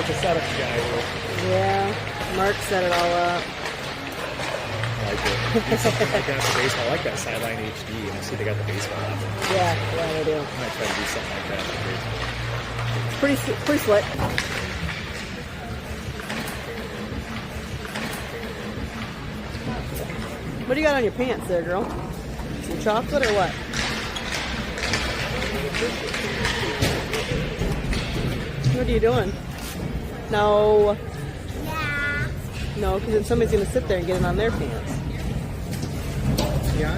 like the setup guy. Yeah, Mark set it all up. I like it. Do something like that for baseball. I like that sideline HD. And I see they got the baseball on it. Yeah, they do. I might try to do something like that for baseball. It's pretty slick. What do you got on your pants there, girl? Some chocolate or what? What are you doing? No. Yeah. No, because then somebody's going to sit there and get it on their pants. Yeah.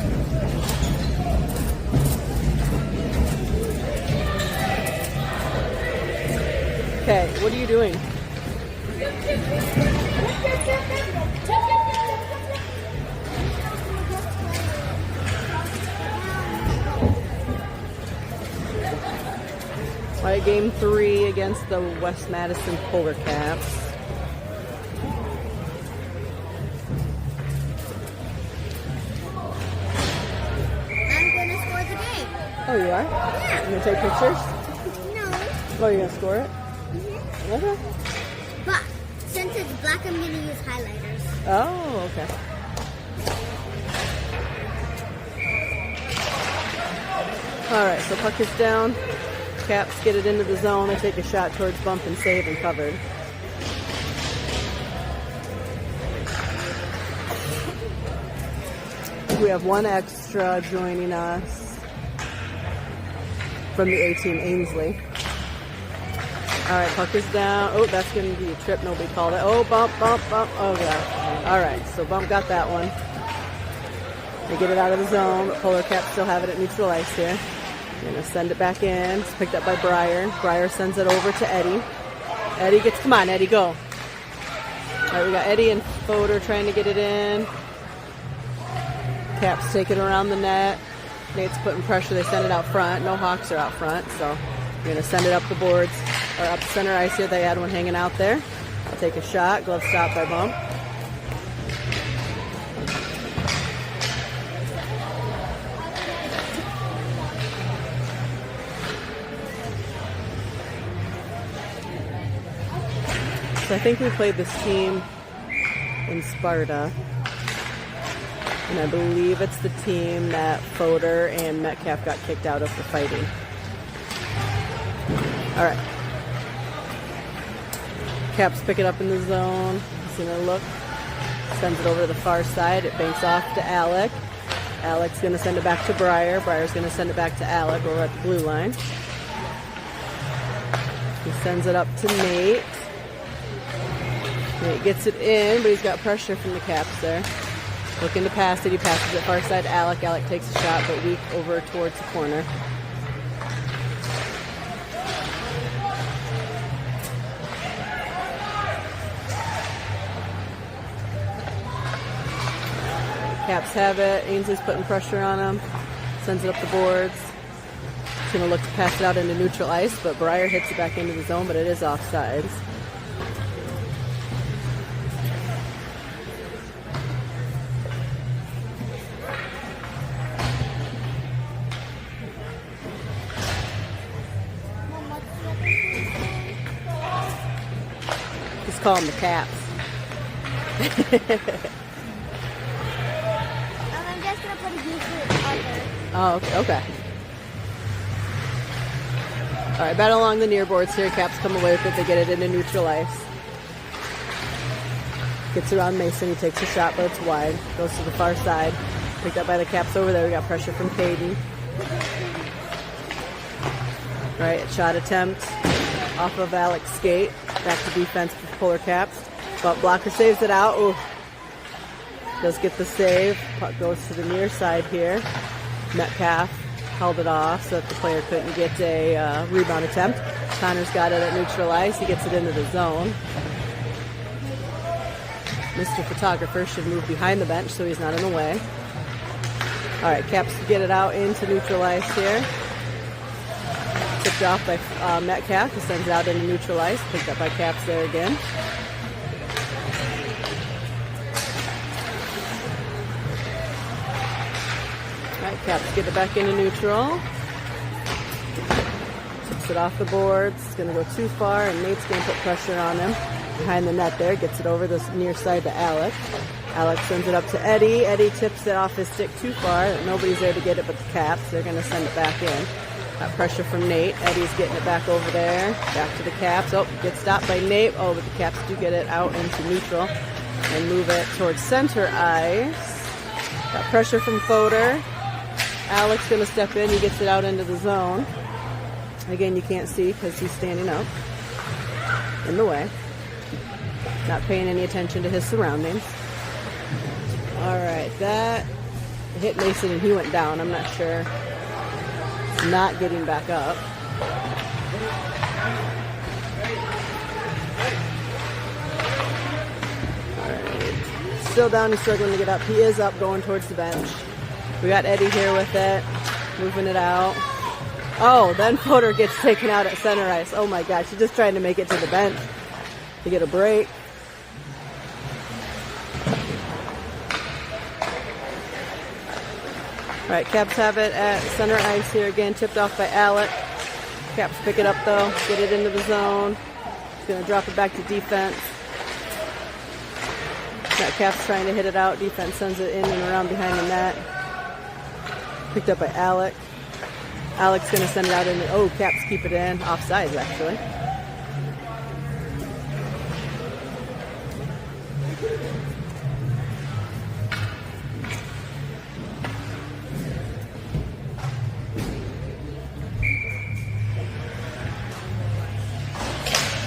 Okay, what are you doing? All right, game 3 against the West Madison Polar Caps. I'm gonna score the game. Oh, you are? Yeah. You gonna take pictures? No. Oh, you're gonna score it? Okay. But since it's black, I'm gonna use highlighters. Oh, okay. All right, so puck is down. Caps get it into the zone. They take a shot towards bump and save and covered. We have one extra joining us from the A-team, Ainsley. All right, puck is down. Oh, that's going to be a trip. Nobody called it. Oh, bump, bump, bump. Oh, yeah. All right, so bump got that one. They get it out of the zone, but Polar Caps still have it at neutral ice here. Going to send it back in. It's picked up by Breyer. Breyer sends it over to Eddie. Eddie gets, come on, Eddie, go. All right, we got Eddie and Fodor trying to get it in. Caps take it around the net. Nate's putting pressure. They send it out front. No Hawks are out front, so we're going to send it up the boards, or up the center ice here. They had one hanging out there. I'll take a shot. Glove stop by Bump. So I think we played this team in Sparta. And I believe it's the team that Fodor and Metcalf got kicked out of for fighting. All right. Caps pick it up in the zone. He's going to look. Sends it over to the far side. It banks off to Alec. Alec's going to send it back to Breyer. Breyer's going to send it back to Alec over at the blue line. He sends it up to Nate. Nate gets it in, but he's got pressure from the Caps there. Looking to pass it. He passes it far side to Alec. Alec takes a shot, but weak over towards the corner. Caps have it. Ainsley's putting pressure on him. Sends it up the boards. He's going to look to pass it out into neutral ice, but Breyer hits it back into the zone, but it is offsides. Just call them the Caps. I'm just gonna put a user other. Oh, okay. All right, battle along the near boards here. Caps come away with it. They get it into neutral ice. Gets around Mason. He takes a shot, but it's wide. Goes to the far side. Picked up by the Caps over there. We got pressure from Caden. All right, shot attempt off of Alec's skate. Back to defense for Polar Caps. But blocker saves it out. Ooh. Does get the save. Puck goes to the near side here. Metcalf held it off so that the player couldn't get a rebound attempt. Connor's got it at neutral ice. He gets it into the zone. Mr. Photographer should move behind the bench so he's not in the way. All right, Caps get it out into neutral ice here. Tipped off by Metcalf. He sends it out into neutral ice. Picked up by Caps there again. All right, Caps get it back into neutral. To Gets it off the boards. It's going to go too far, and Nate's going to put pressure on him. Behind the net there. Gets it over the near side to Alec. Alec sends it up to Eddie. Eddie tips it off his stick too far. Nobody's there to get it but the Caps. They're going to send it back in. Got pressure from Nate. Eddie's getting it back over there. Back to the Caps. Oh, gets stopped by Nate. Oh, but the Caps do get it out into neutral and move it towards center ice. Got pressure from Fodor. Alec's going to step in. He gets it out into the zone. Again, you can't see because he's standing up in the way. Not paying any attention to his surroundings. All right, that hit Mason and he went down. I'm not sure. He's not getting back up. All right, still down. He's struggling to get up. He is up, going towards the bench. We got Eddie here with it, moving it out. Oh, then Fodor gets taken out at center ice. Oh my gosh, he's just trying to make it to the bench to get a break. All right, Caps have it at center ice here again, tipped off by Alec. Caps pick it up though, get it into the zone. He's going to drop it back to defense. Got Caps trying to hit it out. Defense sends it in and around behind the net. Picked up by Alec. Alec's going to send it out in. Oh, Caps keep it in. Offsides, actually.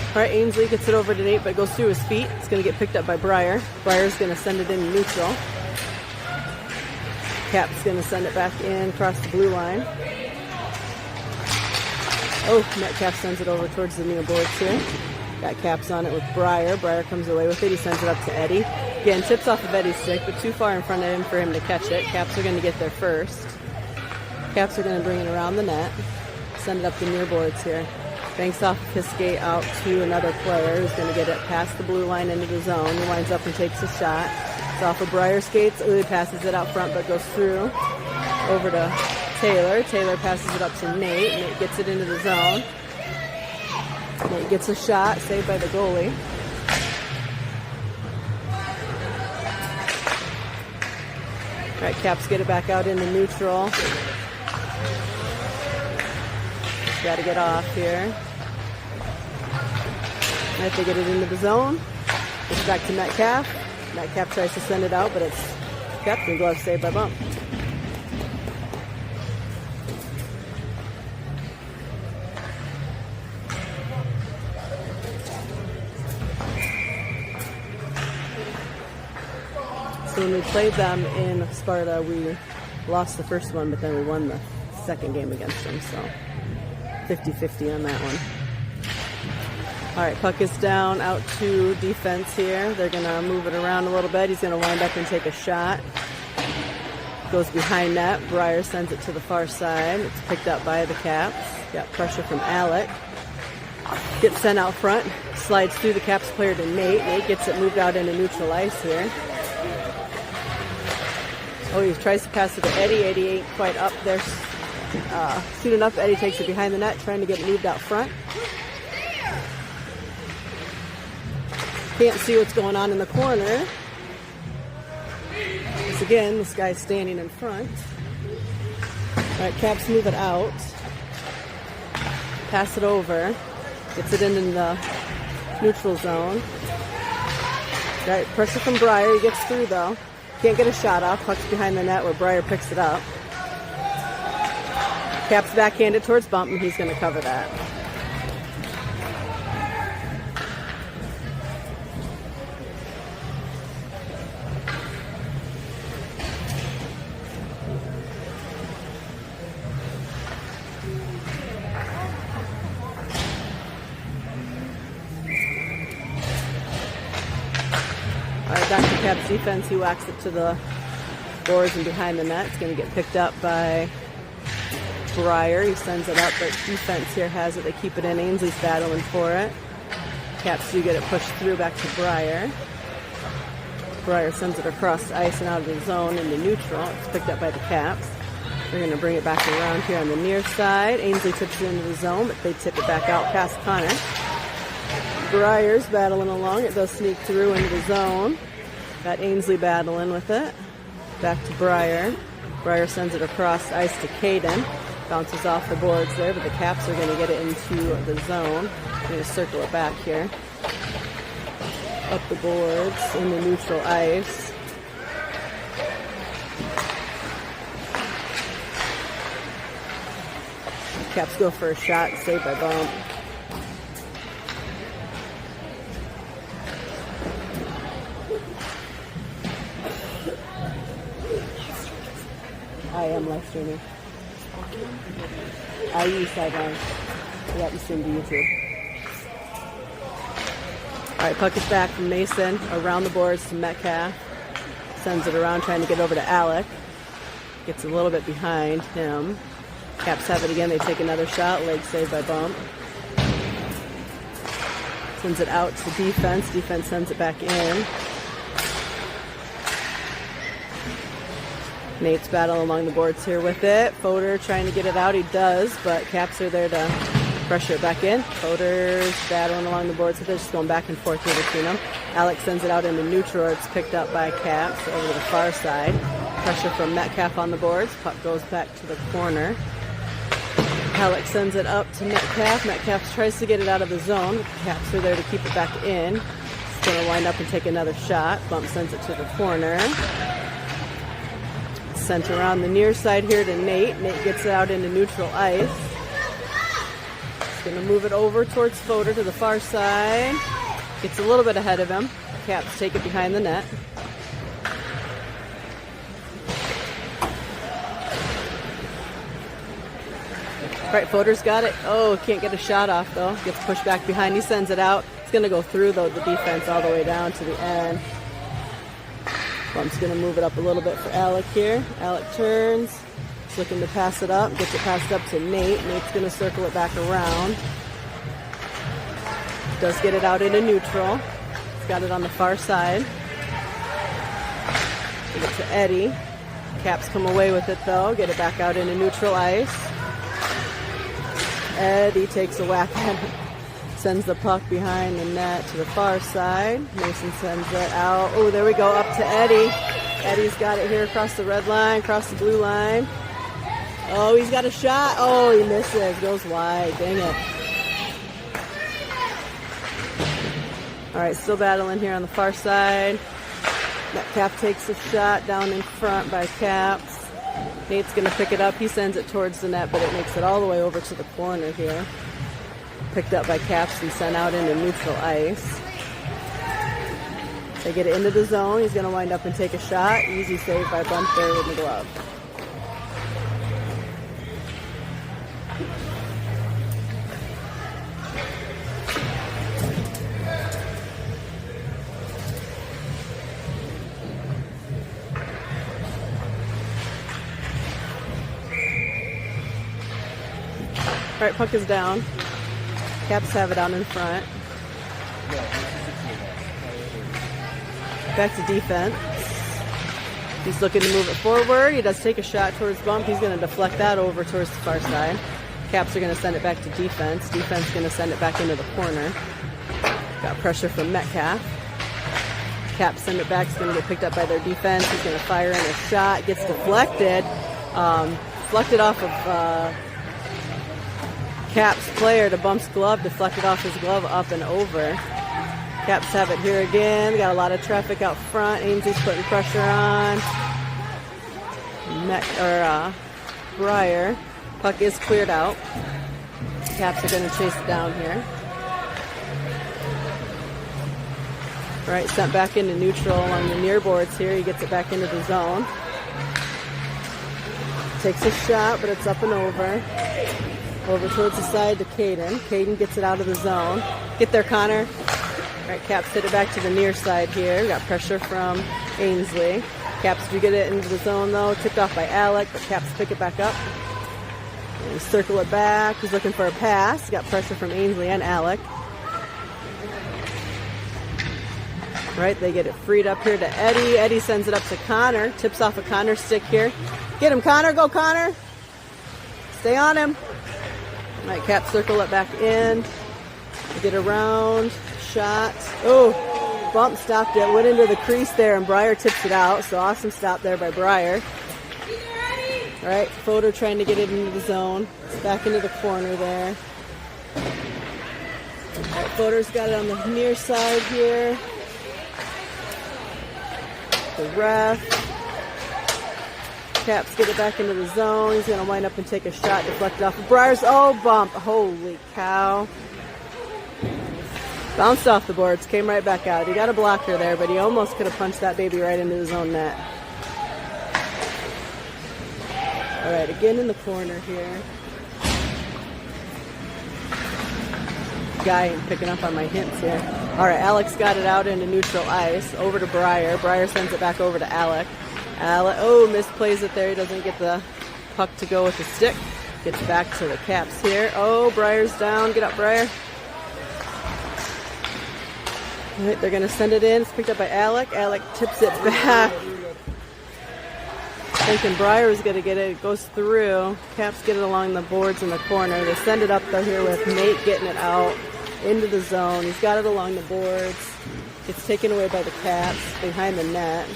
All right, Ainsley gets it over to Nate, but it goes through his feet. It's going to get picked up by Breyer. Breyer's going to send it in neutral. Cap's going to send it back in across the blue line. Oh, Metcalf sends it over towards the near boards here. Got Caps on it with Breyer. Breyer comes away with it. He sends it up to Eddie. Again, tips off of Eddie's stick, but too far in front of him for him to catch it. Caps are going to get there first. Caps are going to bring it around the net. Send it up the near boards here. Banks off of his skate out to another player who's going to get it past the blue line into the zone. He winds up and takes a shot. It's off of Breyer skates. He passes it out front, but goes through over to Taylor. Taylor passes it up to Nate. Nate gets it into the zone. Nate gets a shot, saved by the goalie. All right, Caps get it back out into neutral. Got to get off here. Right, they get it into the zone. It's back to Metcalf. Metcalf tries to send it out, but it's kept and glove saved by Bump. So when we played them in Sparta, we lost the first one, but then we won the second game against them. So 50-50 on that one. All right, puck is down out to defense here. They're going to move it around a little bit. He's going to wind up and take a shot. Goes behind net. Breyer sends it to the far side. It's picked up by the Caps. Got pressure from Alec. Gets sent out front. Slides through the Caps player to Nate. Nate gets it moved out into neutral ice here. Oh, he tries to pass it to Eddie. Eddie ain't quite up there soon enough. Eddie takes it behind the net, trying to get it moved out front. Can't see what's going on in the corner. Once again, this guy's standing in front. All right, Caps move it out. Pass it over. Gets it in the neutral zone. All right, pressure from Breyer. He gets through, though. Can't get a shot off. Puck's behind the net where Breyer picks it up. Caps backhanded towards Bump, and he's going to cover that. Dr. Cap's defense, he whacks it to the boards and behind the net. It's going to get picked up by Breyer. He sends it up, but defense here has it. They keep it in. Ainsley's battling for it. Caps do get it pushed through back to Breyer. Breyer sends it across the ice and out of the zone into neutral. It's picked up by the Caps. They're going to bring it back around here on the near side. Ainsley tips it into the zone, but they tip it back out past Connor. Breyer's battling along. It does sneak through into the zone. Got Ainsley battling with it. Back to Breyer. Breyer sends it across ice to Caden. Bounces off the boards there, but the Caps are going to get it into the zone. I'm going to circle it back here. Up the boards in the neutral ice. Caps go for a shot, saved by Bump. I am live streaming. I use sideline. Yeah, you stream to YouTube. Alright, puck is back from Mason. Around the boards to Metcalf. Sends it around trying to get over to Alec. Gets a little bit behind him. Caps have it again. They take another shot. Leg saved by Bump. Sends it out to defense. Defense sends it back in. Nate's battling along the boards here with it. Fodor trying to get it out. He does, but Caps are there to pressure it back in. Fodor's battling along the boards with it, just going back and forth here between them. Alex sends it out into neutral. It's picked up by Caps over to the far side. Pressure from Metcalf on the boards. Puck goes back to the corner. Alex sends it up to Metcalf. Metcalf tries to get it out of the zone. Caps are there to keep it back in. It's going to wind up and take another shot. Bump sends it to the corner. Sent around the near side here to Nate. Nate gets it out into neutral ice. He's going to move it over towards Fodor to the far side. Gets a little bit ahead of him. Caps take it behind the net. All right, Fodor's got it. Oh, can't get a shot off though. Gets pushed back behind. He sends it out. It's going to go through though the defense all the way down to the end. Bump's going to move it up a little bit for Alec here. Alec turns. He's looking to pass it up. Gets it passed up to Nate. Nate's going to circle it back around. Does get it out into neutral. He's got it on the far side. Give it to Eddie. Caps come away with it though. Get it back out into neutral ice. Eddie takes a whack at it. Sends the puck behind the net to the far side. Mason sends it out. Oh, there we go, up to Eddie. Eddie's got it here across the red line, across the blue line. Oh, he's got a shot. Oh, he misses. Goes wide. Dang it. All right, still battling here on the far side. Metcalf takes a shot down in front by Caps. Nate's going to pick it up. He sends it towards the net, but it makes it all the way over to the corner here. Picked up by Caps and sent out into neutral ice. They get it into the zone. He's going to wind up and take a shot. Easy save by Bump there with the glove. All right, puck is down. Caps have it out in front. Back to defense. He's looking to move it forward. He does take a shot towards Bump. He's going to deflect that over towards the far side. Caps are going to send it back to defense. Defense going to send it back into the corner. Got pressure from Metcalf. Caps send it back. It's going to get picked up by their defense. He's going to fire in a shot. Gets deflected. Deflected off of Caps player to Bump's glove, deflected off his glove up and over. Caps have it here again. Got a lot of traffic out front. Ainsley's putting pressure on. Breyer. Puck is cleared out. Caps are going to chase it down here. All right, sent back into neutral along the near boards here. He gets it back into the zone. Takes a shot, but it's up and over. Over towards the side to Caden. Caden gets it out of the zone. Get there, Connor. All right, Caps hit it back to the near side here. We got pressure from Ainsley. Caps do get it into the zone, though. Tipped off by Alec, but Caps pick it back up. And circle it back. He's looking for a pass. Got pressure from Ainsley and Alec. Right, they get it freed up here to Eddie. Eddie sends it up to Connor. Tips off a Connor stick here. Get him, Connor. Go, Connor. Stay on him. All right, Cap circle it back in. Get around. Shot. Oh, bump stopped it. Went into the crease there, and Breyer tips it out. So awesome stop there by Breyer. All right, Fodor trying to get it into the zone. It's back into the corner there. All right, Fodor's got it on the near side here. The ref. Caps get it back into the zone. He's going to wind up and take a shot deflected off of Breyer's. Oh, bump. Holy cow. Bounced off the boards. Came right back out. He got a blocker there, but he almost could have punched that baby right into his own net. All right, again in the corner here. Guy picking up on my hints here. All right, Alex got it out into neutral ice. Over to Breyer. Breyer sends it back over to Alec. Oh, misplays it there. He doesn't get the puck to go with the stick. Gets back to the Caps here. Oh, Breyer's down. Get up, Breyer. All right, they're going to send it in. It's picked up by Alec. Alec tips it back. Thinking Breyer was going to get it. It goes through. Caps get it along the boards in the corner. They send it up though here with Nate getting it out into the zone. He's got it along the boards. It's taken away by the Caps behind the net.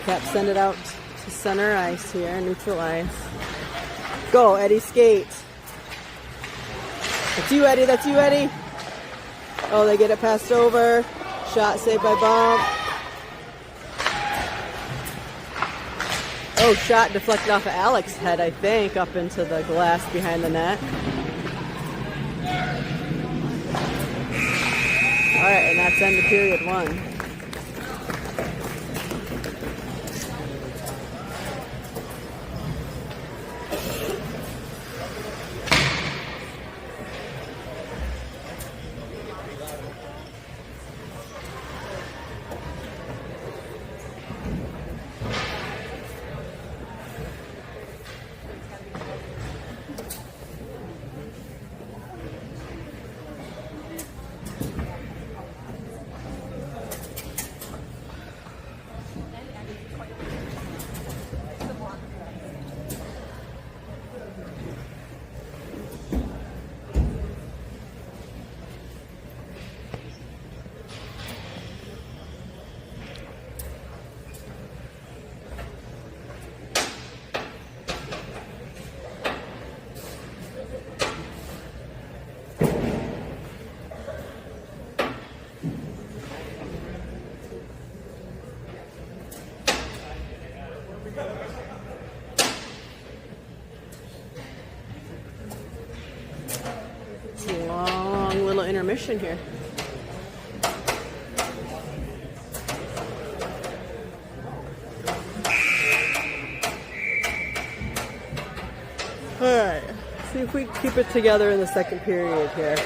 Caps send it out to center ice here, neutral ice. Go, Eddie, skate. That's you, Eddie. That's you, Eddie. Oh, they get it passed over. Shot saved by Bump. Oh, shot deflected off of Alex's head, I think, up into the glass behind the net. All right, and that's end of period one. Long little intermission here. All right, see if we keep it together in the second period here.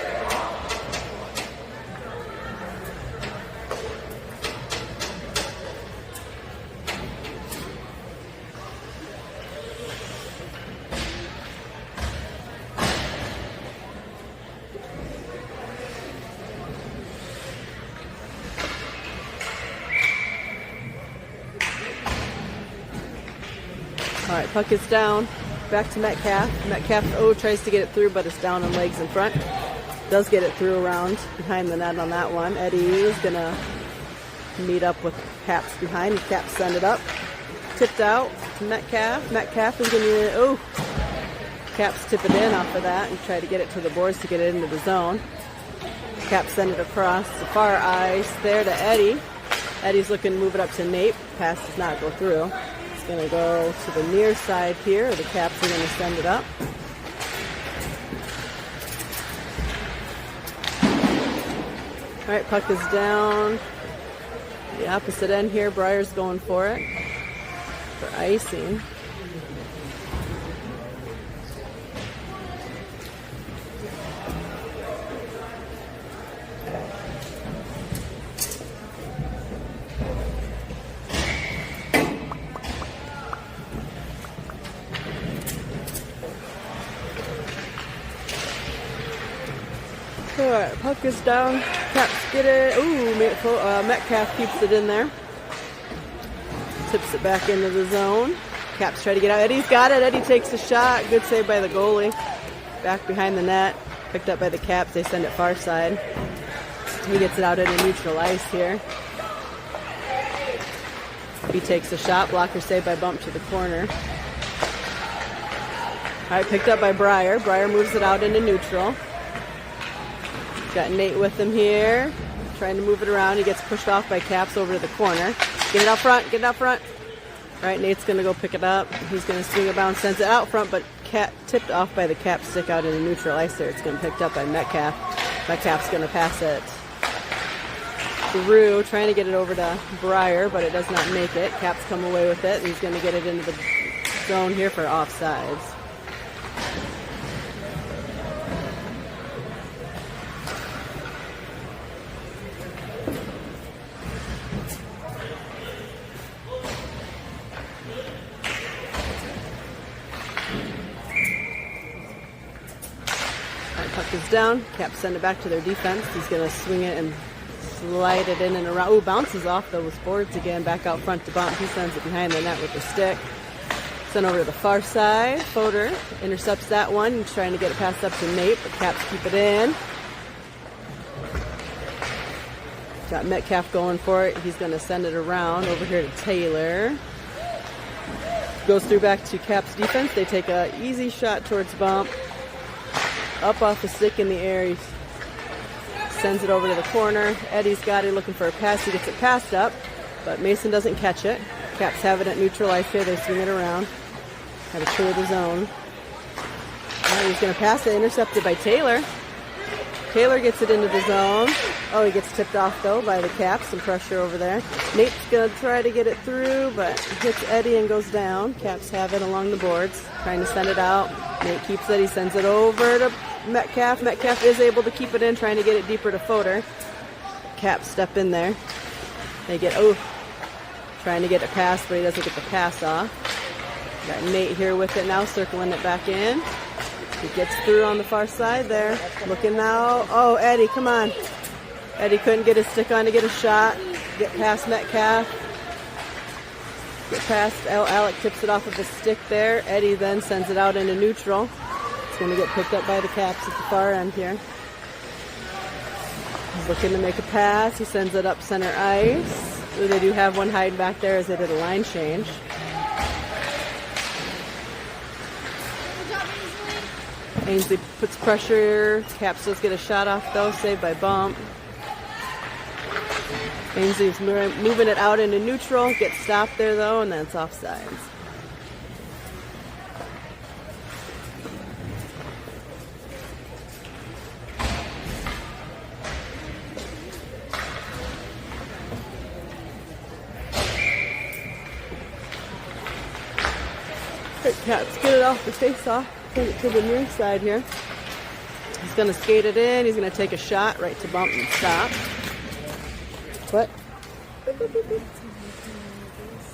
All right, puck is down. Back to Metcalf. Metcalf, tries to get it through, but it's down on legs in front. Does get it through around behind the net on that one. Eddie is going to meet up with Caps behind. Caps send it up. Tipped out to Metcalf. Metcalf is going to, Caps tip it in off of that and try to get it to the boards to get it into the zone. Caps send it across the far ice there to Eddie. Eddie's looking to move it up to Nate. Pass does not go through. It's going to go to the near side here. The Caps are going to send it up. All right, puck is down. The opposite end here. Breyer's going for it for icing. Alright, puck is down. Caps get it. Ooh, Metcalf keeps it in there. Tips it back into the zone. Caps try to get out. Eddie's got it. Eddie takes a shot. Good save by the goalie. Back behind the net. Picked up by the Caps. They send it far side. He gets it out into neutral ice here. He takes a shot. Blocker save by Bump to the corner. Alright, picked up by Breyer. Breyer moves it out into neutral. Got Nate with him here. Trying to move it around. He gets pushed off by Caps over to the corner. Get it out front. Get it out front. All right, Nate's going to go pick it up. He's going to swing it bounce, sends it out front, but tipped off by the Cap stick out in the neutral ice there. It's going to be picked up by Metcalf. Metcalf's going to pass it through, trying to get it over to Breyer, but it does not make it. Caps come away with it, and he's going to get it into the zone here for offsides. Puck is down. Caps send it back to their defense. He's going to swing it and slide it in and around. Ooh, bounces off those boards again. Back out front to Bump. He sends it behind the net with the stick. Send over to the far side. Fodor intercepts that one. He's trying to get it passed up to Nate, but Caps keep it in. Got Metcalf going for it. He's going to send it around over here to Taylor. Goes through back to Caps defense. They take an easy shot towards Bump. Up off the stick in the air. He sends it over to the corner. Eddie's got it looking for a pass. He gets it passed up, but Mason doesn't catch it. Caps have it at neutral ice here. They swing it around. Got to clear the zone. Now he's going to pass it. Intercepted by Taylor. Taylor gets it into the zone. Oh, he gets tipped off, though, by the Caps. Some pressure over there. Nate's going to try to get it through, but hits Eddie and goes down. Caps have it along the boards. Trying to send it out. Nate keeps it. He sends it over to Metcalf. Metcalf is able to keep it in, trying to get it deeper to Fodor. Caps step in there. They get, trying to get a pass, but he doesn't get the pass off. Got Nate here with it now, circling it back in. He gets through on the far side there. Looking now. Oh, Eddie, come on. Eddie couldn't get his stick on to get a shot. Get past Metcalf. Get past. Alec tips it off of the stick there. Eddie then sends it out into neutral. It's going to get picked up by the Caps at the far end here. He's looking to make a pass. He sends it up center ice. So they do have one hiding back there as they did a line change. Ainsley puts pressure. Caps does get a shot off though, saved by Bump. Ainsley's moving it out into neutral. Gets stopped there though, and that's offsides. Caps get it off the face-off. Send it to the near side here. He's going to skate it in. He's going to take a shot right to Bump and stop. What?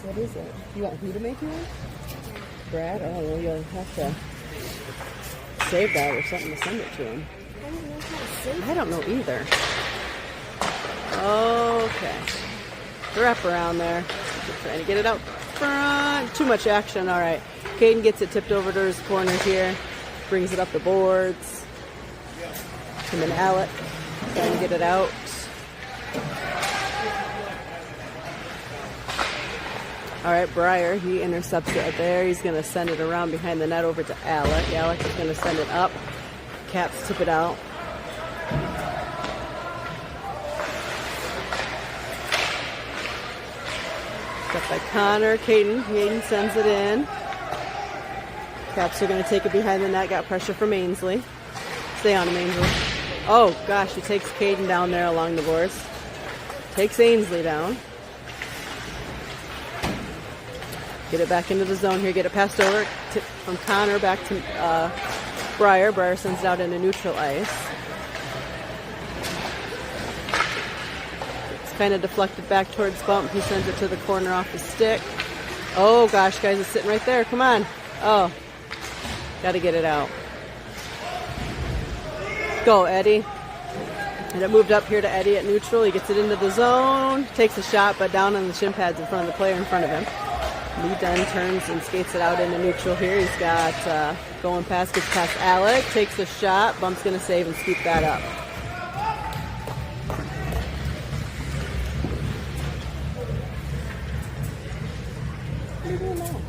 What is it? You want who to make you one? Brad? I don't know. You'll have to save that or something to send it to him. I don't know either. Okay. Wrap around there. Just trying to get it out front. Too much action. All right. Caden gets it tipped over to his corner here. Brings it up the boards. And then Alec trying to get it out. All right, Breyer, he intercepts it there. He's going to send it around behind the net over to Alec. Alec is going to send it up. Caps tip it out. Got by Connor. Caden sends it in. Caps are going to take it behind the net. Got pressure from Ainsley. Stay on him, Ainsley. Oh, gosh, he takes Caden down there along the boards. Takes Ainsley down. Get it back into the zone here. Get it passed over from Connor back to Breyer. Breyer sends it out into neutral ice. It's kind of deflected back towards Bump. He sends it to the corner off the stick. Oh, gosh, guys, it's sitting right there. Come on. Oh. Got to get it out. Go, Eddie. And it moved up here to Eddie at neutral. He gets it into the zone, takes a shot, but down on the shin pads in front of the player in front of him. Lee then turns and skates it out into neutral here. He's got going past, gets past Alec, takes a shot. Bump's going to save and scoop that up. What are you doing now?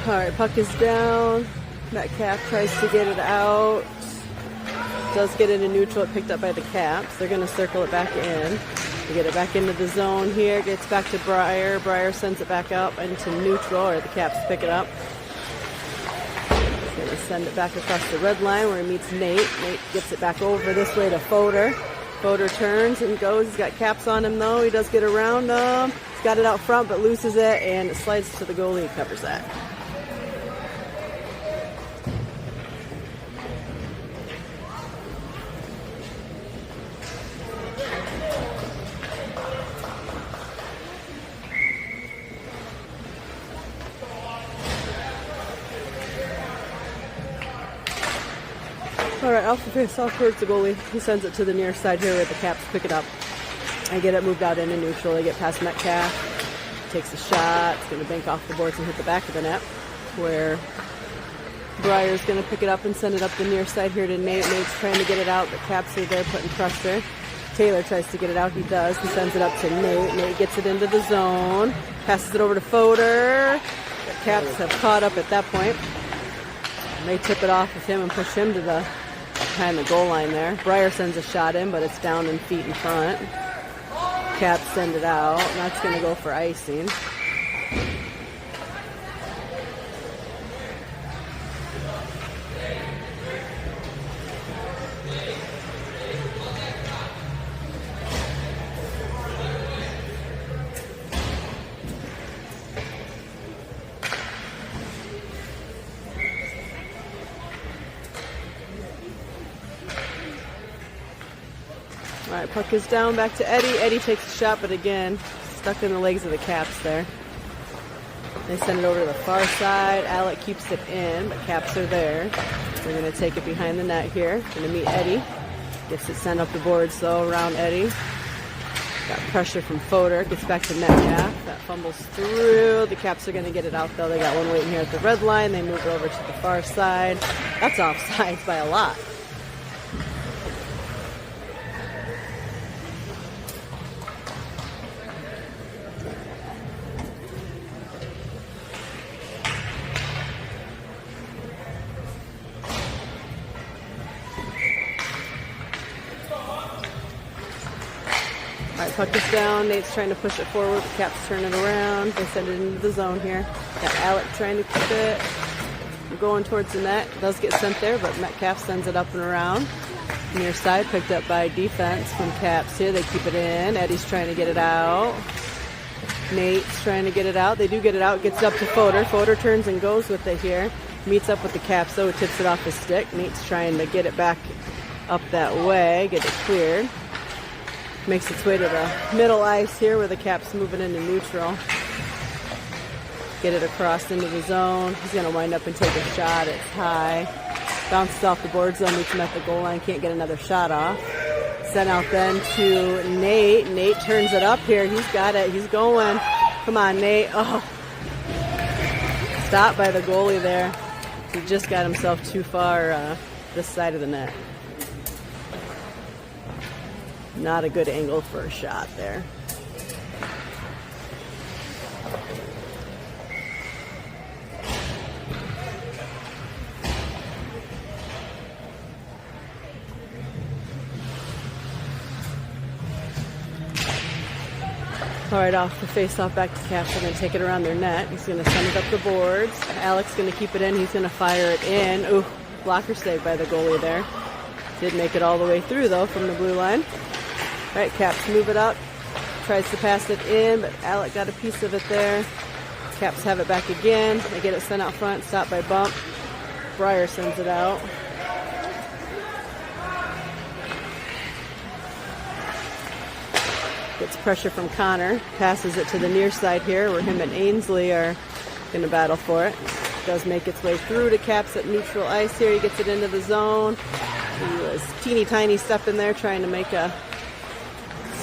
All right, puck is down. Metcalf tries to get it out. Does get it in neutral. It picked up by the Caps. They're going to circle it back in. They get it back into the zone here. Gets back to Breyer. Breyer sends it back up into neutral, or the Caps pick it up. He's going to send it back across the red line where he meets Nate. Nate gets it back over this way to Fodor. Fodor turns and goes. He's got Caps on him, though. He does get around them. He's got it out front, but loses it, and it slides to the goalie. He covers that. All right, off the face off towards the goalie. He sends it to the near side here where the Caps pick it up. I get it moved out into neutral. They get past Metcalf. Takes a shot. It's going to bank off the boards and hit the back of the net where Breyer's going to pick it up and send it up the near side here to Nate. Nate's trying to get it out. The Caps are there putting pressure. Taylor tries to get it out. He does. He sends it up to Nate. Nate gets it into the zone. Passes it over to Fodor. The Caps have caught up at that point. And they tip it off with him and push him to the behind the goal line there. Breyer sends a shot in, but it's down in feet in front. Caps send it out, and that's going to go for icing. All right, puck is down back to Eddie. Eddie takes a shot, but again, stuck in the legs of the Caps there. They send it over to the far side. Alec keeps it in, but Caps are there. They're going to take it behind the net here. Going to meet Eddie. Gets it sent up the boards, though, around Eddie. Got pressure from Fodor. Gets back to Metcalf. That fumbles through. The Caps are going to get it out, though. They got one waiting here at the red line. They move it over to the far side. That's offsides by a lot. All right, puck is down. Nate's trying to push it forward. The Caps turn it around. They send it into the zone here. Got Alec trying to keep it. Going towards the net. It does get sent there, but Metcalf sends it up and around. Near side, picked up by defense from Caps here. They keep it in. Eddie's trying to get it out. Nate's trying to get it out. They do get it out. Gets up to Fodor. Fodor turns and goes with it here. Meets up with the Caps, though. Tips it off his stick. Nate's trying to get it back up that way. Get it cleared. Makes its way to the middle ice here where the Caps moving into neutral. Get it across into the zone. He's going to wind up and take a shot. It's high. Bounces off the boards, though. Meets him at the goal line. Can't get another shot off. Sent out then to Nate. Nate turns it up here. He's got it. He's going. Come on, Nate. Oh. Stopped by the goalie there. He just got himself too far this side of the net. Not a good angle for a shot there. All right, off the face-off back to Caps. They're going to take it around their net. He's going to send it up the boards. Alec's going to keep it in. He's going to fire it in. Ooh, blocker saved by the goalie there. Did make it all the way through, though, from the blue line. All right, Caps move it up. Tries to pass it in, but Alec got a piece of it there. Caps have it back again. They get it sent out front. Stopped by Bump. Breyer sends it out. Gets pressure from Connor. Passes it to the near side here where him and Ainsley are going to battle for it. Does make its way through to Caps at neutral ice here. He gets it into the zone. He was teeny tiny step in there trying to make a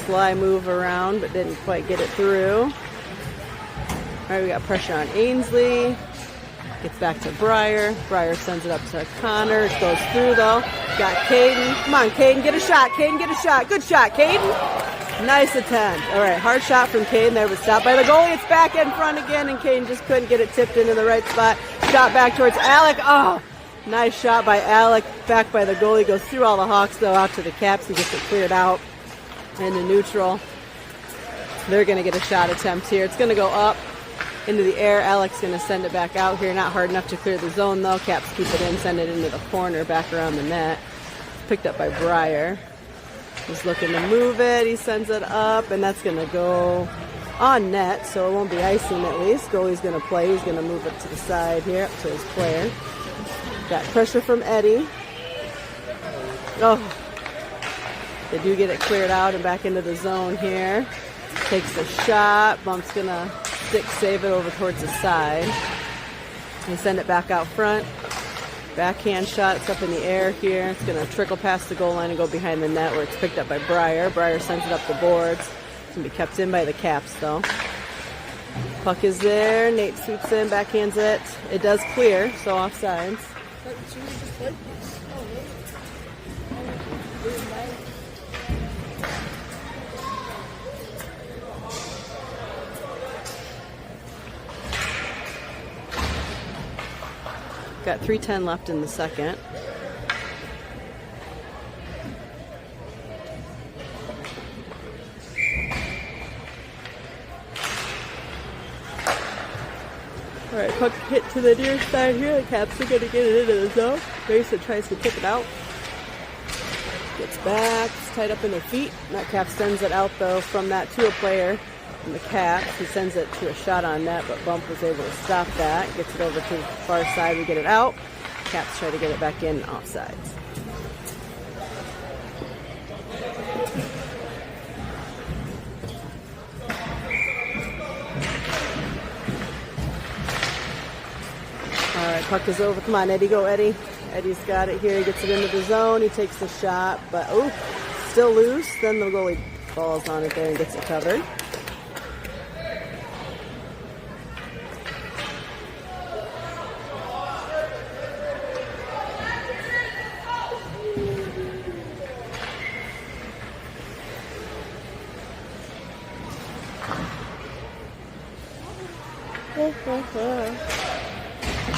sly move around, but didn't quite get it through. All right, we got pressure on Ainsley. Gets back to Breyer. Breyer sends it up to Connor. It goes through though. Got Caden. Come on, Caden, get a shot. Caden, get a shot. Good shot, Caden. Nice attempt. All right, hard shot from Caden there, but stopped by the goalie. It's back in front again, and Caden just couldn't get it tipped into the right spot. Shot back towards Alec. Oh, nice shot by Alec. Back by the goalie. Goes through all the Hawks though, out to the Caps. He gets it cleared out into neutral. They're going to get a shot attempt here. It's going to go up into the air. Alec's going to send it back out here. Not hard enough to clear the zone though. Caps keep it in, send it into the corner, back around the net. Picked up by Breyer. He's looking to move it. He sends it up, and that's going to go on net, so it won't be icing at least. Goalie's going to play. He's going to move it to the side here, up to his player. Got pressure from Eddie. Oh, they do get it cleared out and back into the zone here. Takes a shot. Bump's going to stick save it over towards the side. They send it back out front. Backhand shot. It's up in the air here. It's going to trickle past the goal line and go behind the net where it's picked up by Breyer. Breyer sends it up the boards. It's going to be kept in by the Caps though. Puck is there. Nate sweeps in, backhands it. It does clear, so offsides. Got 3:10 left in the second. All right, puck hit to the near side here. The Caps are going to get it into the zone. Mason tries to tip it out. Gets back. It's tied up in their feet. That Cap sends it out though from that to a player. And the Caps, he sends it to a shot on net, but Bump was able to stop that. Gets it over to the far side. We get it out. Caps try to get it back in offsides. All right, puck is over. Come on, Eddie, go, Eddie. Eddie's got it here. He gets it into the zone. He takes the shot, but oh, still loose. Then the goalie falls on it there and gets it covered.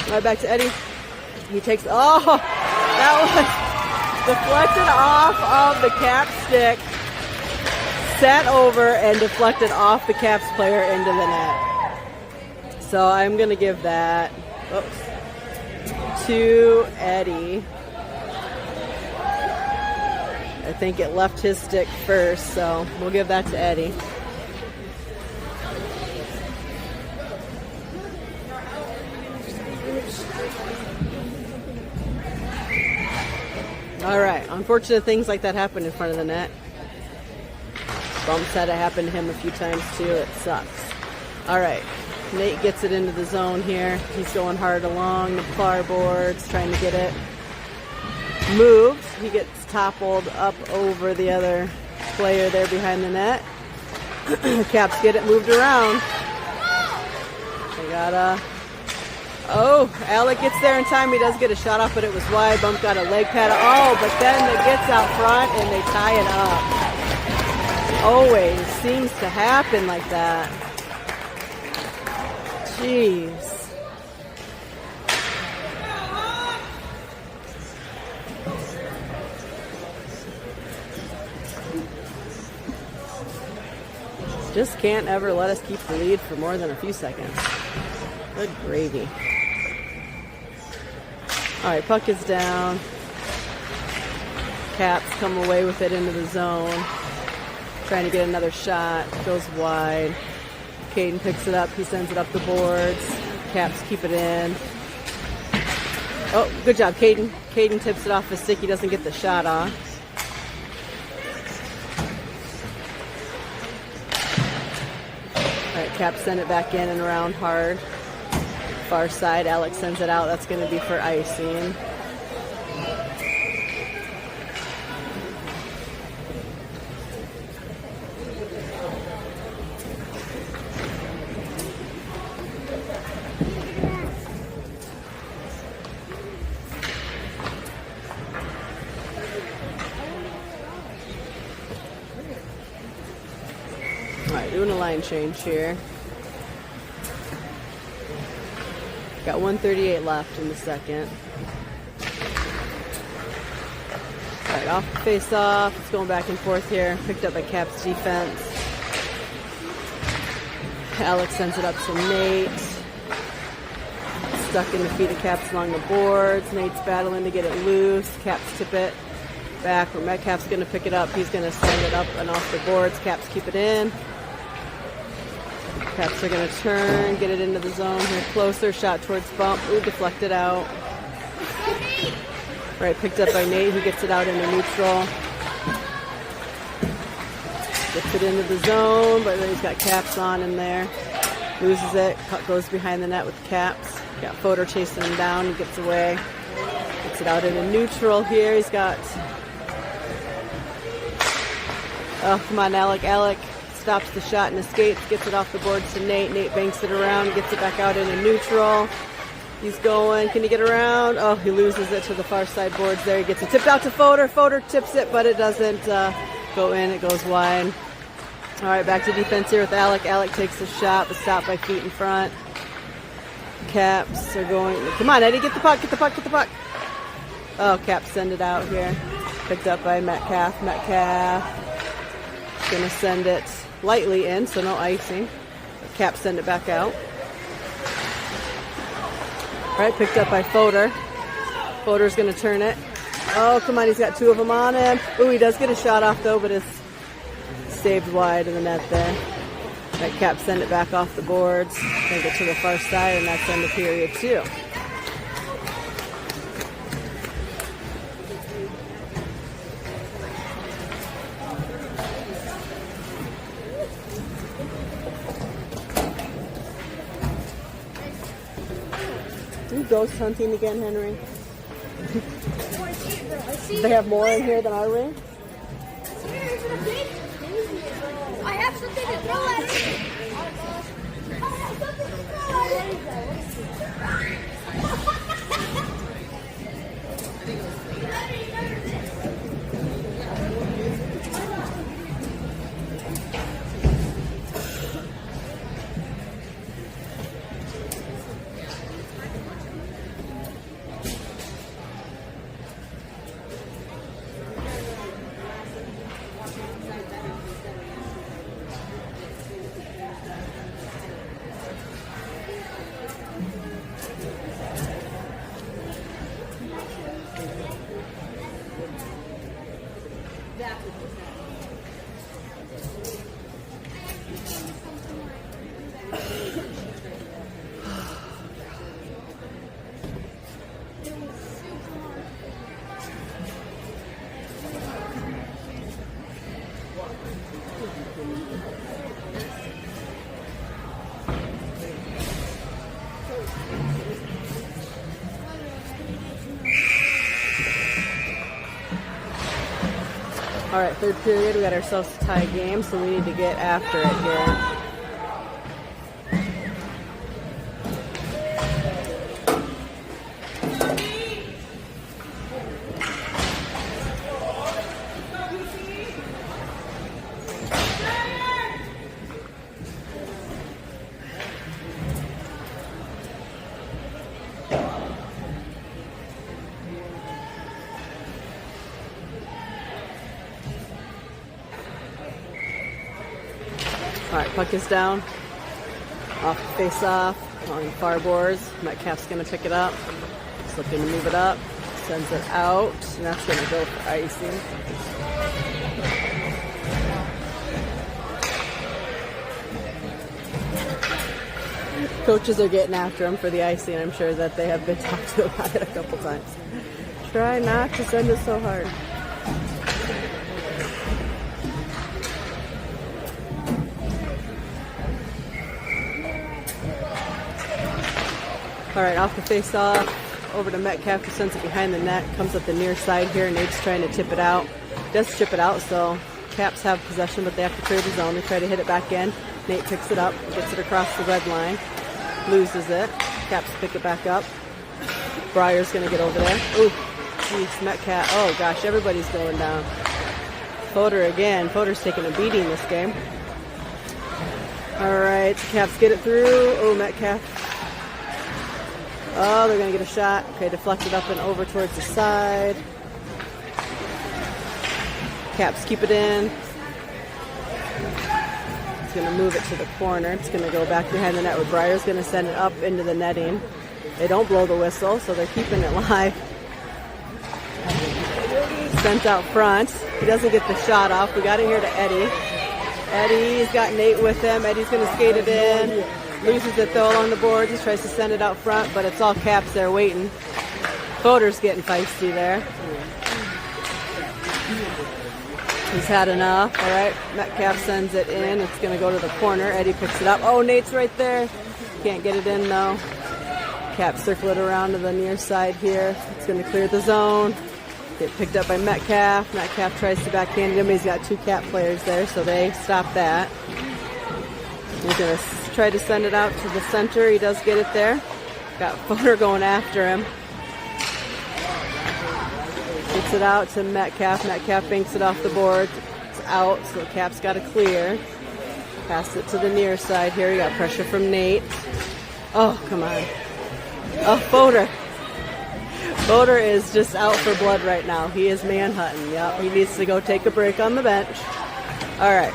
Right back to Eddie. He takes, that was deflected off of the Cap stick, sent over and deflected off the Caps player into the net. So I'm going to give that to Eddie. I think it left his stick first, so we'll give that to Eddie. All right, unfortunate things like that happen in front of the net. Bump said it happened to him a few times too. It sucks. All right, Nate gets it into the zone here. He's going hard along the far boards, trying to get it moved. He gets toppled up over the other player there behind the net. Caps get it moved around. They got Alec gets there in time. He does get a shot off, but it was wide. Bump got a leg pad. But then it gets out front and they tie it up. Always seems to happen like that. Jeez. Just can't ever let us keep the lead for more than a few seconds. Good gravy. All right, puck is down. Caps come away with it into the zone. Trying to get another shot. Goes wide. Caden picks it up. He sends it up the boards. Caps keep it in. Oh, good job, Caden. Caden tips it off the stick. He doesn't get the shot off. right, Cap send it back in and around hard. Far side, Alex sends it out. That's going to be for icing. Alright, doing a line change here. Got 138 left in the second. Alright, off the face off. It's going back and forth here. Picked up by Cap's defense. Alex sends it up to Nate. Stuck in the feet of Caps along the boards. Nate's battling to get it loose. Caps tip it back. Metcalf's going to pick it up. He's going to send it up and off the boards. Caps keep it in. Caps are going to turn, get it into the zone here closer. Shot towards bump. Ooh, deflected out. Right, picked up by Nate, who gets it out into neutral. Gets it into the zone, but then he's got Caps on in there. Loses it. Goes behind the net with Caps. Got Fodor chasing him down. He gets away. Gets it out into neutral here. He's got... Oh, come on, Alec. Alec stops the shot and escapes. Gets it off the boards to Nate. Nate banks it around. Gets it back out into neutral. He's going. Can he get around? Oh, he loses it to the far side boards there. He gets it tipped out to Fodor. Fodor tips it, but it doesn't go in. It goes wide. All right, back to defense here with Alec. Alec takes the shot, but stopped by feet in front. Caps are going. Come on, Eddie, get the puck, get the puck, get the puck. Oh, Caps send it out here. Picked up by Metcalf. Metcalf going to send it lightly in, so no icing. Caps send it back out. All right, picked up by Fodor. Fodor's going to turn it. Oh, come on, he's got two of them on him. Ooh, he does get a shot off, though, but it's saved wide in the net there. Right, Caps send it back off the boards. Take it to the far side, and that's end of period 2. Are you ghost hunting again, Henry? They have more in here than our ring? I have something to throw at it. I have something to throw at it. All right, third period, we got ourselves a tie game, so we need to get after it here. All right, puck is down. Off the face off on the far boards. Metcalf's going to pick it up. He's looking to move it up. Sends it out, and that's going to go for icing. Coaches are getting after him for the icing. I'm sure that they have been talked to about it a couple times. Try not to send it so hard. All right, off the face-off, over to Metcalf, who sends it behind the net, comes up the near side here. Nate's trying to tip it out. Does chip it out, so Caps have possession, but they have to clear the zone. They try to hit it back in. Nate picks it up, gets it across the red line, loses it. Caps pick it back up. Breyer's going to get over there. Ooh, geez, Metcalf. Oh, gosh, everybody's going down. Fodor again. Fodor's taking a beating this game. All right, Caps get it through. Oh, Metcalf. Oh, they're going to get a shot. Okay, deflected up and over towards the side. Caps keep it in. It's going to move it to the corner. It's going to go back behind the net where Breyer's going to send it up into the netting. They don't blow the whistle, so they're keeping it live. Sent out front. He doesn't get the shot off. We got it here to Eddie. Eddie's got Nate with him. Eddie's going to skate it in. Loses it though along the boards. He tries to send it out front, but it's all Caps there waiting. Fodor's getting feisty there. He's had enough. All right, Metcalf sends it in. It's going to go to the corner. Eddie picks it up. Oh, Nate's right there. Can't get it in though. Caps circle it around to the near side here. It's going to clear the zone. Get picked up by Metcalf. Metcalf tries to backhand him. He's got two Cap players there, so they stop that. He's going to try to send it out to the center. He does get it there. Got Fodor going after him. Gets it out to Metcalf. Metcalf banks it off the board. It's out, so Cap's got to clear. Pass it to the near side here. We got pressure from Nate. Oh, come on. Oh, Fodor. Fodor is just out for blood right now. He is man-hunting. Yep, he needs to go take a break on the bench. All right.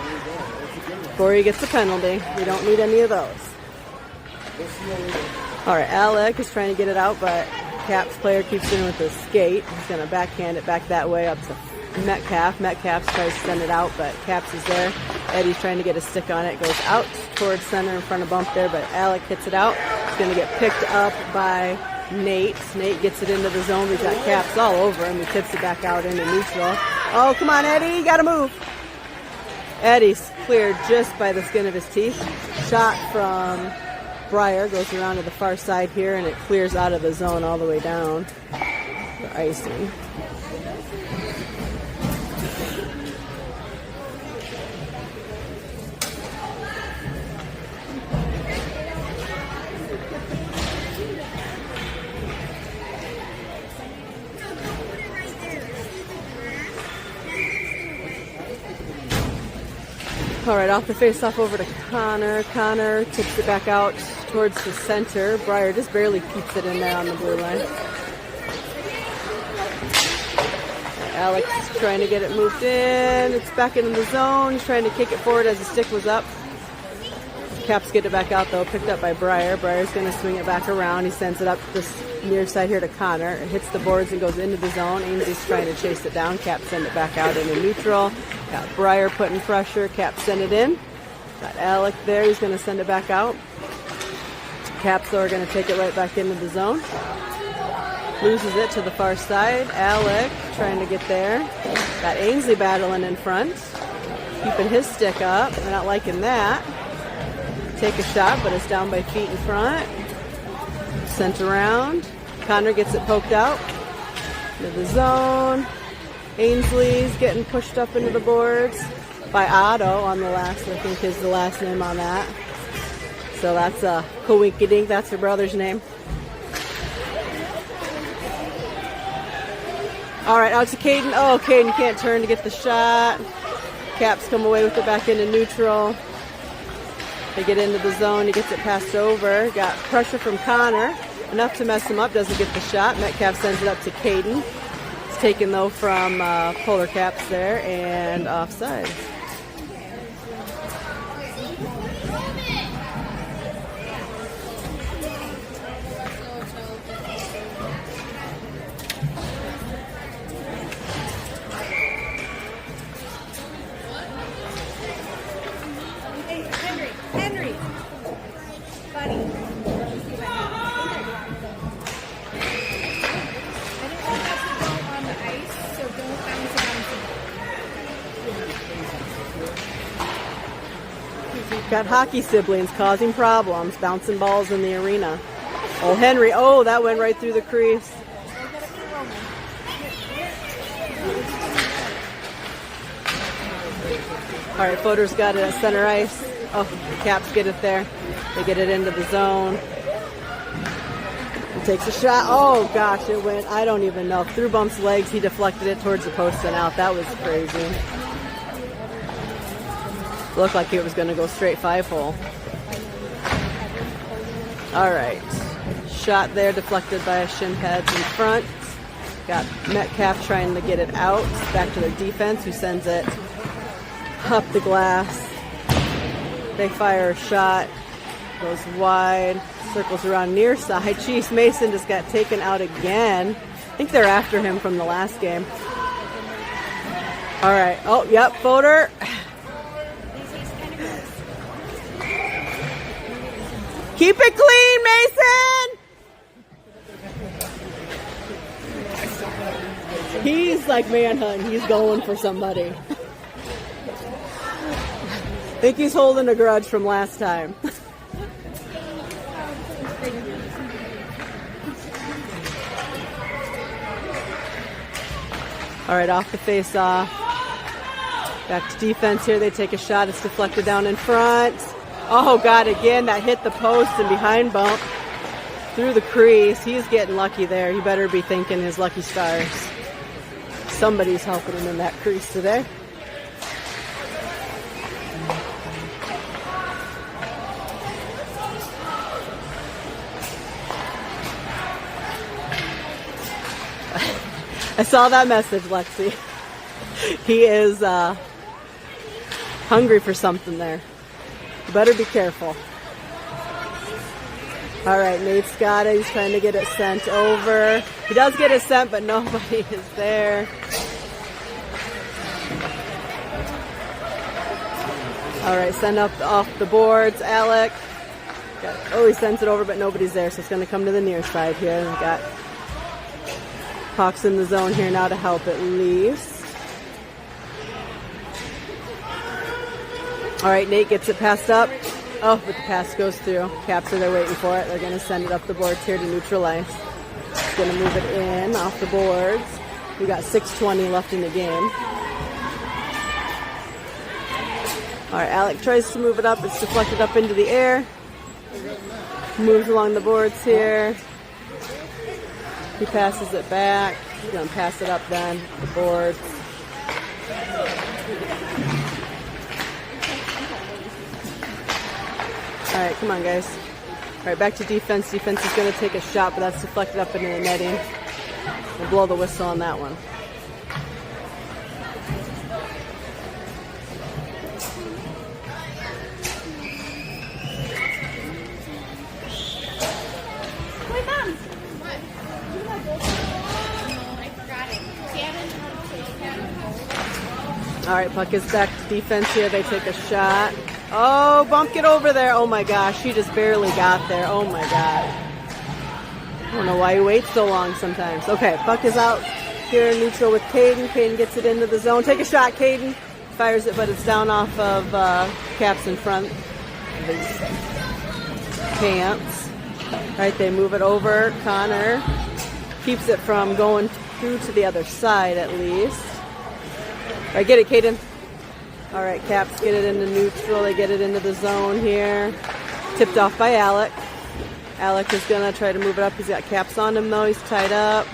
Before he gets a penalty. We don't need any of those. All right, Alec is trying to get it out, but Caps player keeps in with the skate. He's going to backhand it back that way up to Metcalf. Metcalf tries to send it out, but Caps is there. Eddie's trying to get a stick on it. Goes out towards center in front of bump there, but Alec hits it out. It's going to get picked up by Nate. Nate gets it into the zone. We've got Caps all over him. He tips it back out into neutral. Oh, come on, Eddie. You got to move. Eddie's cleared just by the skin of his teeth. Shot from Breyer goes around to the far side here, and it clears out of the zone all the way down for icing. All right, off the face-off over to Connor. Connor tips it back out towards the center. Breyer just barely keeps it in there on the blue line. Alex trying to get it moved in. It's back into the zone. He's trying to kick it forward as the stick was up. Caps get it back out, though, picked up by Breyer. Breyer's going to swing it back around. He sends it up this near side here to Connor. It hits the boards and goes into the zone. Ainsley's trying to chase it down. Caps send it back out into neutral. Got Breyer putting pressure. Caps send it in. Got Alec there. He's going to send it back out. Caps, though, are going to take it right back into the zone. Loses it to the far side. Alec trying to get there. Got Ainsley battling in front. Keeping his stick up. They're not liking that. Take a shot, but it's down by feet in front. Sent around. Connor gets it poked out. Into the zone. Ainsley's getting pushed up into the boards by Otto on the last, I think is the last name on that. So that's a Kowinky-Dink. That's her brother's name. All right, out to Caden. Oh, Caden can't turn to get the shot. Caps come away with it back into neutral. They get into the zone. He gets it passed over. Got pressure from Connor. Enough to mess him up. Doesn't get the shot. Metcalf sends it up to Caden. It's taken, though, from Polar Caps there and offside. Henry, buddy. Got hockey siblings causing problems, bouncing balls in the arena. Oh, Henry. Oh, that went right through the crease. All right, Fodor's got it at center ice. Oh, the Caps get it there. They get it into the zone. He takes a shot. Oh, gosh, it went, I don't even know. Through Bump's legs, he deflected it towards the post and out. That was crazy. Looked like it was going to go straight 5-hole. All right. Shot there, deflected by shin pads in front. Got Metcalf trying to get it out. Back to their defense, who sends it up the glass. They fire a shot. Goes wide. Circles around near side. Jeez, Mason just got taken out again. I think they're after him from the last game. All right. Oh, yep, Fodor. Keep it clean, Mason! He's like manhunting. He's going for somebody. I think he's holding a grudge from last time. All right, off the face-off. Back to defense here. They take a shot. It's deflected down in front. Oh, God, again, that hit the post and behind bump through the crease. He's getting lucky there. He better be thanking his lucky stars. Somebody's helping him in that crease today. I saw that message, Lexi. He is hungry for something there. You better be careful. All right, Nate's got it. He's trying to get it sent over. He does get it sent, but nobody is there. All right, send up off the boards. Alec. Oh, he sends it over, but nobody's there, so it's going to come to the near side here. We've got Hawks in the zone here now to help at least. All right, Nate gets it passed up. Oh, but the pass goes through. Caps are there waiting for it. They're going to send it up the boards here to neutralize. It's going to move it in off the boards. We got 6:20 left in the game. All right, Alec tries to move it up. It's deflected up into the air. Moves along the boards here. He passes it back. He's going to pass it up then, the boards. All right, come on, guys. All right, back to defense. Defense is going to take a shot, but that's deflected up into the netting. We'll blow the whistle on that one. All right, puck is back to defense here. They take a shot. Oh, Bump, get over there. Oh, my gosh. He just barely got there. Oh, my God. I don't know why he waits so long sometimes. Okay, puck is out here in neutral with Caden. Caden gets it into the zone. Take a shot, Caden. Fires it, but it's down off of Caps in front of his pants. All right, they move it over. Connor keeps it from going through to the other side at least. All right, get it, Caden. All right, Caps get it into neutral. They get it into the zone here. Tipped off by Alec. Alec is going to try to move it up. He's got Caps on him, though. He's tied up.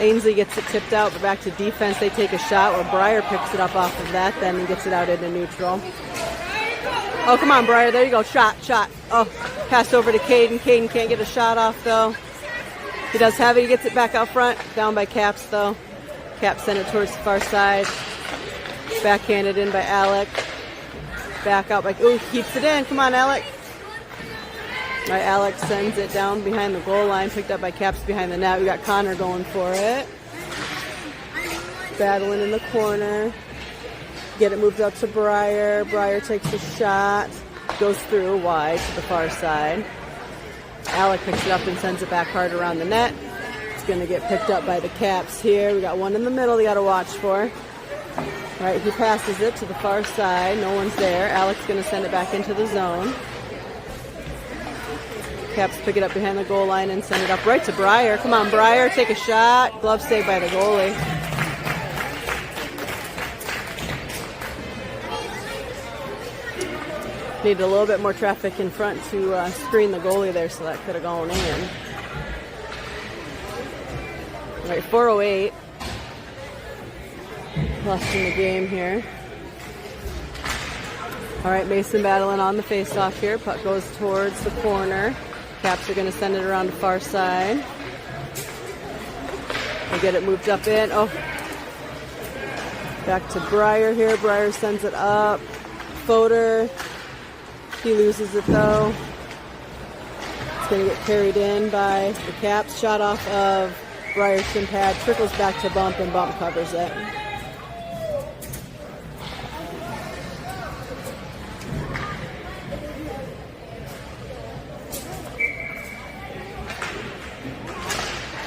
Ainsley gets it tipped out, but back to defense. They take a shot where Breyer picks it up off of that then and gets it out into neutral. Oh, come on, Breyer. There you go. Shot. Oh, pass over to Caden. Caden can't get a shot off, though. He does have it. He gets it back out front. Down by Caps, though. Caps send it towards the far side. Backhanded in by Alec. Back out by... Ooh, keeps it in. Come on, Alec. All right, Alec sends it down behind the goal line. Picked up by Caps behind the net. We got Connor going for it. Battling in the corner. Get it moved up to Breyer. Breyer takes a shot. Goes through wide to the far side. Alec picks it up and sends it back hard around the net. It's going to get picked up by the Caps here. We got one in the middle they got to watch for. All right, he passes it to the far side. No one's there. Alec's going to send it back into the zone. Caps pick it up behind the goal line and send it up right to Breyer. Come on, Breyer, take a shot. Glove save by the goalie. Needed a little bit more traffic in front to screen the goalie there, so that could have gone in. All right, 4:08 left in the game here. All right, Mason battling on the face-off here. Puck goes towards the corner. Caps are going to send it around the far side. They get it moved up in. Oh, back to Breyer here. Breyer sends it up. Fodor. He loses it though. It's going to get carried in by the Caps. Shot off of Breyer's shin pad. Trickles back to Bump, and Bump covers it.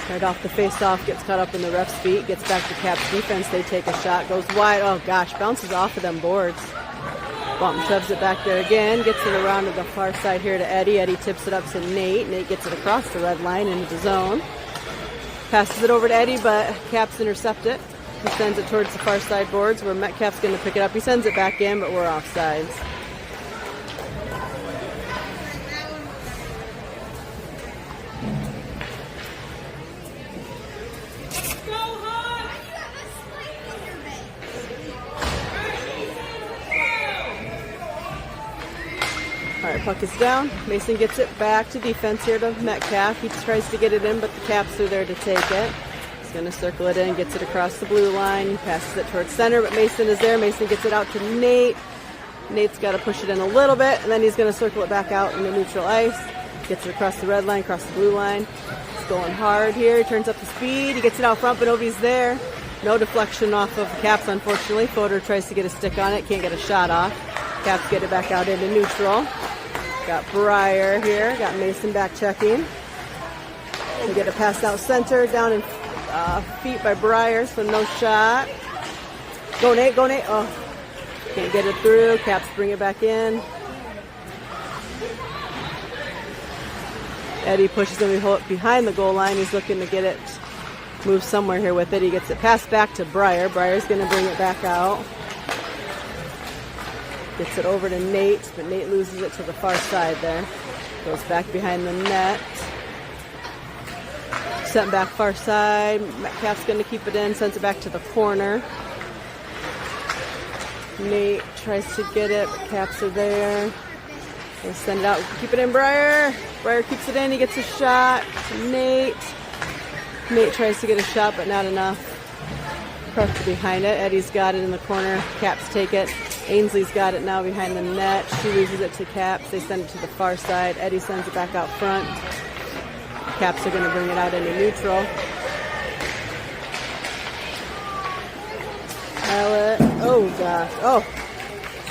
Right off the face-off, gets caught up in the ref's feet, gets back to Caps defense. They take a shot, goes wide. Oh gosh, bounces off of them boards. Bump shoves it back there again, gets it around to the far side here to Eddie. Eddie tips it up to Nate. Nate gets it across the red line into the zone. Passes it over to Eddie, but Caps intercept it. He sends it towards the far side boards where Metcalf's going to pick it up. He sends it back in, but we're offsides. All right, puck is down. Mason gets it back to defense here to Metcalf. He tries to get it in, but the Caps are there to take it. He's going to circle it in, gets it across the blue line, passes it towards center, but Mason is there. Mason gets it out to Nate. Nate's got to push it in a little bit, and then he's going to circle it back out into neutral ice. Gets it across the red line, across the blue line. He's going hard here. He turns up the speed. He gets it out front, but Ovi's there. No deflection off of the Caps, unfortunately. Fodor tries to get a stick on it. Can't get a shot off. Caps get it back out into neutral. Got Breyer here. Got Mason back checking. They get a pass out center. Down in feet by Breyer, so no shot. Go Nate, go Nate. Oh, can't get it through. Caps bring it back in. Eddie pushes him behind the goal line. He's looking to get it moved somewhere here with it. He gets it passed back to Breyer. Breyer's going to bring it back out. Gets it over to Nate, but Nate loses it to the far side there. Goes back behind the net. Sent back far side. Metcalf's going to keep it in, sends it back to the corner. Nate tries to get it, but Caps are there. They send it out. Keep it in, Breyer. Breyer keeps it in. He gets a shot. Nate. Nate tries to get a shot, but not enough. Crushed behind it. Eddie's got it in the corner. Caps take it. Ainsley's got it now behind the net. She loses it to Caps. They send it to the far side. Eddie sends it back out front. Caps are going to bring it out into neutral. Oh, gosh. Oh,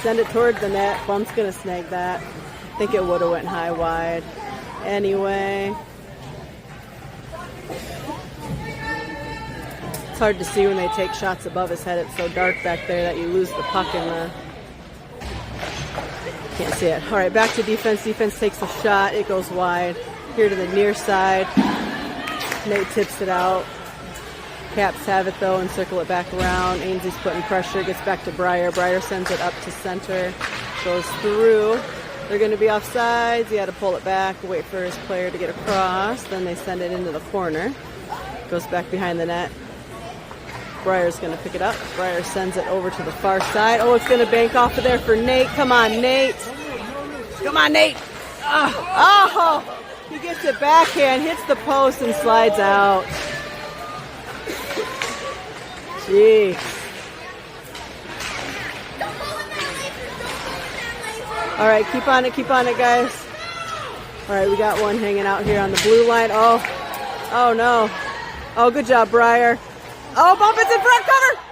send it toward the net. Bump's going to snag that. I think it would have went high wide. Anyway. It's hard to see when they take shots above his head. It's so dark back there that you lose the puck in the... Can't see it. All right, back to defense. Defense takes a shot. It goes wide. Here to the near side. Nate tips it out. Caps have it, though, and circle it back around. Ainsley's putting pressure. Gets back to Breyer. Breyer sends it up to center. Goes through. They're going to be offsides. He had to pull it back, wait for his player to get across. Then they send it into the corner. Goes back behind the net. Breyer's going to pick it up. Breyer sends it over to the far side. Oh, it's going to bank off of there for Nate. Come on, Nate. Come on, Nate. Oh, he gets it backhand, hits the post, and slides out. Jeez. All right, keep on it, guys. All right, we got one hanging out here on the blue line. Oh no. Oh, good job, Breyer. Oh, Bump, it's in front, cover!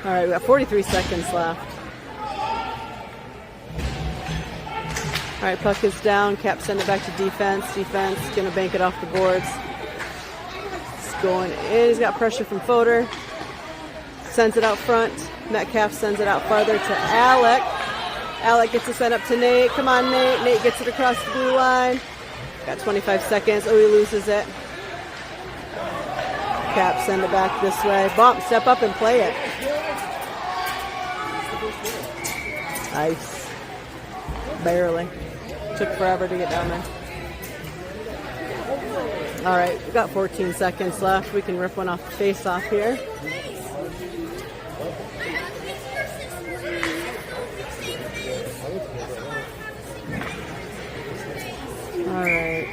All right, we got 43 seconds left. All right, puck is down. Cap send it back to defense. Defense gonna bank it off the boards. It's going in. He's got pressure from Fodor. Sends it out front. Metcalf sends it out farther to Alec. Alec gets it sent up to Nate. Come on, Nate. Nate gets it across the blue line. Got 25 seconds. Oh, he loses it. Cap send it back this way. Bump, step up and play it. Nice. Barely. Took forever to get down there. All right, we've got 14 seconds left. We can rip one off the face-off here. All right.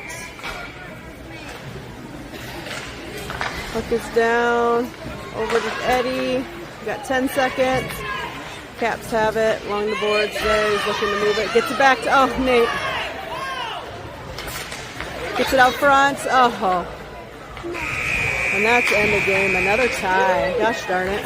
Puck is down. Over to Eddie. We got 10 seconds. Caps have it along the boards there. He's looking to move it. Gets it back to, oh, Nate. Gets it out front. Oh. And that's the end of game. Another tie. Gosh darn it.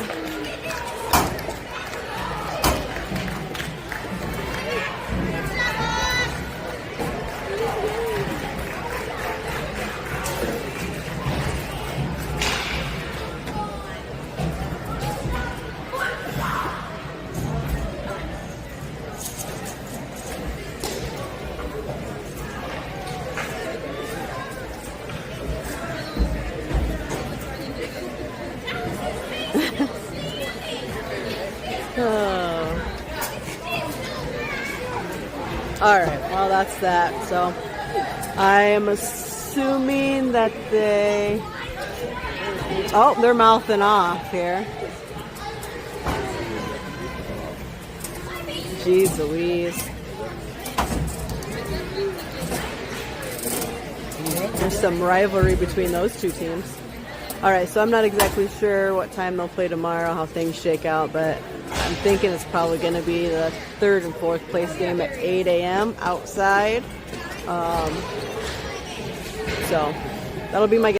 All right, well, that's that. So I am assuming that they... Oh, they're mouthing off here. Jeez Louise. There's some rivalry between those two teams. All right, so I'm not exactly sure what time they'll play tomorrow, how things shake out, but I'm thinking it's probably going to be the third and fourth place game at 8 a.m. outside. So that'll be my